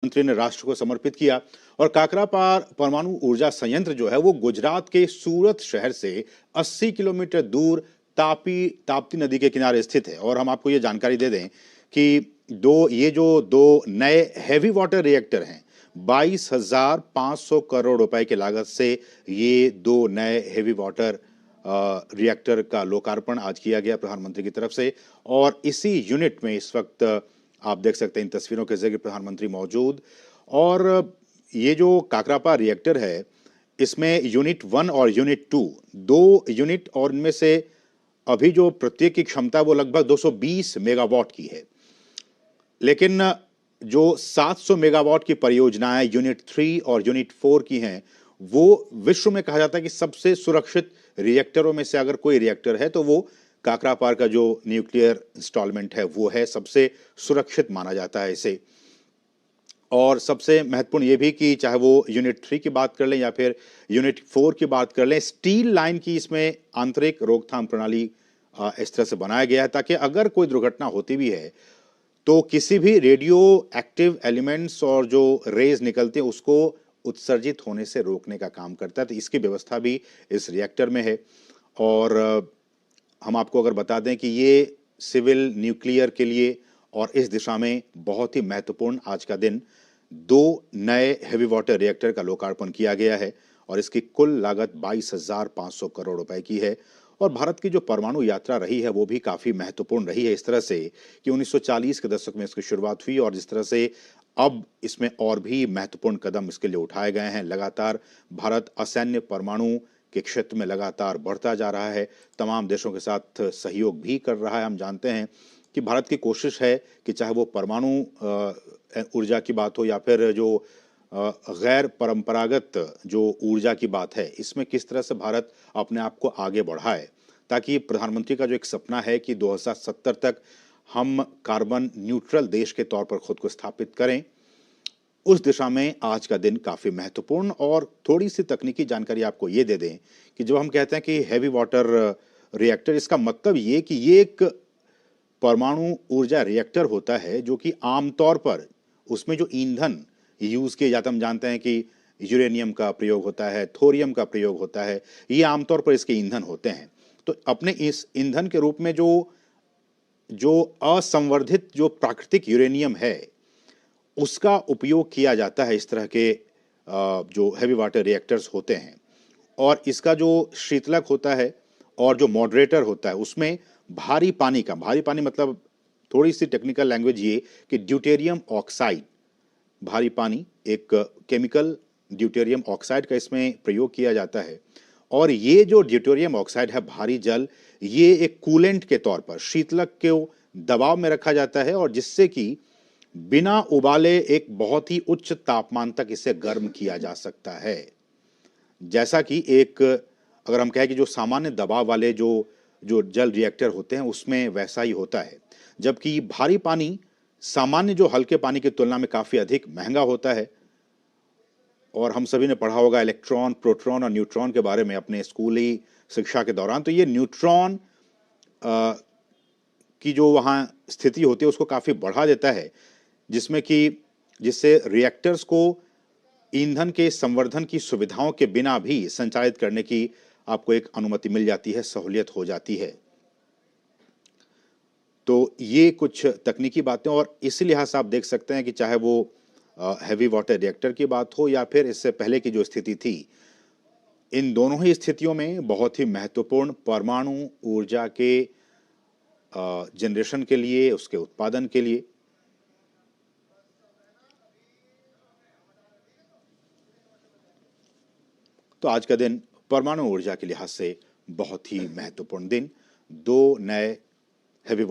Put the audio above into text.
मंत्री ने राष्ट्र को समर्पित किया। और काकरापार परमाणु ऊर्जा संयंत्र जो है वो गुजरात के सूरत शहर से 80 किलोमीटर दूर ताप्ती नदी के किनारे स्थित है। और हम आपको ये जानकारी दे दें कि ये जो दो नए हैवी वाटर रिएक्टर हैं, 22,500 करोड़ रुपए की लागत से ये दो नए हैवी वाटर रिएक्टर का लोकार्पण आज किया गया प्रधानमंत्री की तरफ से। और इसी यूनिट में इस वक्त आप देख सकते हैं इन तस्वीरों के जरिए प्रधानमंत्री मौजूद। और ये जो काकरापार रिएक्टर है, इसमें यूनिट 1 और यूनिट 2 दो यूनिट, और इनमें से अभी जो प्रत्येक की क्षमता वो लगभग 220 मेगावाट की है। लेकिन जो 700 मेगावाट की परियोजनाएं यूनिट 3 और यूनिट 4 की हैं, वो विश्व में कहा जाता है कि सबसे सुरक्षित रिएक्टरों में से अगर कोई रिएक्टर है तो वो काकरापार का जो न्यूक्लियर इंस्टॉलमेंट है वो है, सबसे सुरक्षित माना जाता है इसे। और सबसे महत्वपूर्ण ये भी कि चाहे वो यूनिट 3 की बात कर लें या फिर यूनिट 4 की बात कर लें, स्टील लाइन की इसमें आंतरिक रोकथाम प्रणाली इस तरह से बनाया गया है ताकि अगर कोई दुर्घटना होती भी है तो किसी भी रेडियो एक्टिव एलिमेंट्स और जो रेज निकलते हैं उसको उत्सर्जित होने से रोकने का काम करता है। तो इसकी व्यवस्था भी इस रिएक्टर में है। और हम आपको अगर बता दें कि ये सिविल न्यूक्लियर के लिए और इस दिशा में बहुत ही महत्वपूर्ण आज का दिन, दो नए हैवी वाटर रिएक्टर का लोकार्पण किया गया है और इसकी कुल लागत 22,500 करोड़ रुपए की है। और भारत की जो परमाणु यात्रा रही है वो भी काफी महत्वपूर्ण रही है, इस तरह से कि 1940 के दशक में इसकी शुरुआत हुई और जिस तरह से अब इसमें और भी महत्वपूर्ण कदम इसके लिए उठाए गए हैं। लगातार भारत असैन्य परमाणु के क्षेत्र में लगातार बढ़ता जा रहा है, तमाम देशों के साथ सहयोग भी कर रहा है। हम जानते हैं कि भारत की कोशिश है कि चाहे वो परमाणु ऊर्जा की बात हो या फिर जो गैर परंपरागत जो ऊर्जा की बात है, इसमें किस तरह से भारत अपने आप को आगे बढ़ाए, ताकि प्रधानमंत्री का जो एक सपना है कि 2070 तक हम कार्बन न्यूट्रल देश के तौर पर खुद को स्थापित करें, उस दिशा में आज का दिन काफी महत्वपूर्ण। और थोड़ी सी तकनीकी जानकारी आपको ये दे दें कि जब हम कहते हैं कि हैवी वाटर रिएक्टर, इसका मतलब ये कि ये एक परमाणु ऊर्जा रिएक्टर होता है जो कि आमतौर पर उसमें जो ईंधन यूज किए जाते हैं, हम जानते हैं कि यूरेनियम का प्रयोग होता है, थोरियम का प्रयोग होता है, ये आमतौर पर इसके ईंधन होते हैं। तो अपने इस ईंधन के रूप में जो जो असंवर्धित जो प्राकृतिक यूरेनियम है उसका उपयोग किया जाता है इस तरह के जो हैवी वाटर रिएक्टर्स होते हैं। और इसका जो शीतलक होता है और जो मॉडरेटर होता है उसमें भारी पानी मतलब थोड़ी सी टेक्निकल लैंग्वेज ये कि ड्यूटेरियम ऑक्साइड, भारी पानी एक केमिकल ड्यूटेरियम ऑक्साइड का इसमें प्रयोग किया जाता है। और ये जो ड्यूटेरियम ऑक्साइड है, भारी जल, ये एक कूलेंट के तौर पर शीतलक के दबाव में रखा जाता है और जिससे कि बिना उबाले एक बहुत ही उच्च तापमान तक इसे गर्म किया जा सकता है। जैसा कि एक अगर हम कहें कि जो सामान्य दबाव वाले जो जो जल रिएक्टर होते हैं उसमें वैसा ही होता है, जबकि भारी पानी सामान्य जो हल्के पानी की तुलना में काफी अधिक महंगा होता है। और हम सभी ने पढ़ा होगा इलेक्ट्रॉन, प्रोटॉन और न्यूट्रॉन के बारे में अपने स्कूली शिक्षा के दौरान। तो ये न्यूट्रॉन की जो वहां स्थिति होती है उसको काफी बढ़ा देता है, जिससे रिएक्टर्स को ईंधन के संवर्धन की सुविधाओं के बिना भी संचालित करने की आपको एक अनुमति मिल जाती है, सहूलियत हो जाती है। तो ये कुछ तकनीकी बातें, और इसी लिहाज से आप देख सकते हैं कि चाहे वो हैवी वाटर रिएक्टर की बात हो या फिर इससे पहले की जो स्थिति थी, इन दोनों ही स्थितियों में बहुत ही महत्वपूर्ण परमाणु ऊर्जा के जनरेशन के लिए, उसके उत्पादन के लिए तो आज का दिन परमाणु ऊर्जा के लिहाज से बहुत ही महत्वपूर्ण दिन। दो नए हैवी वाटर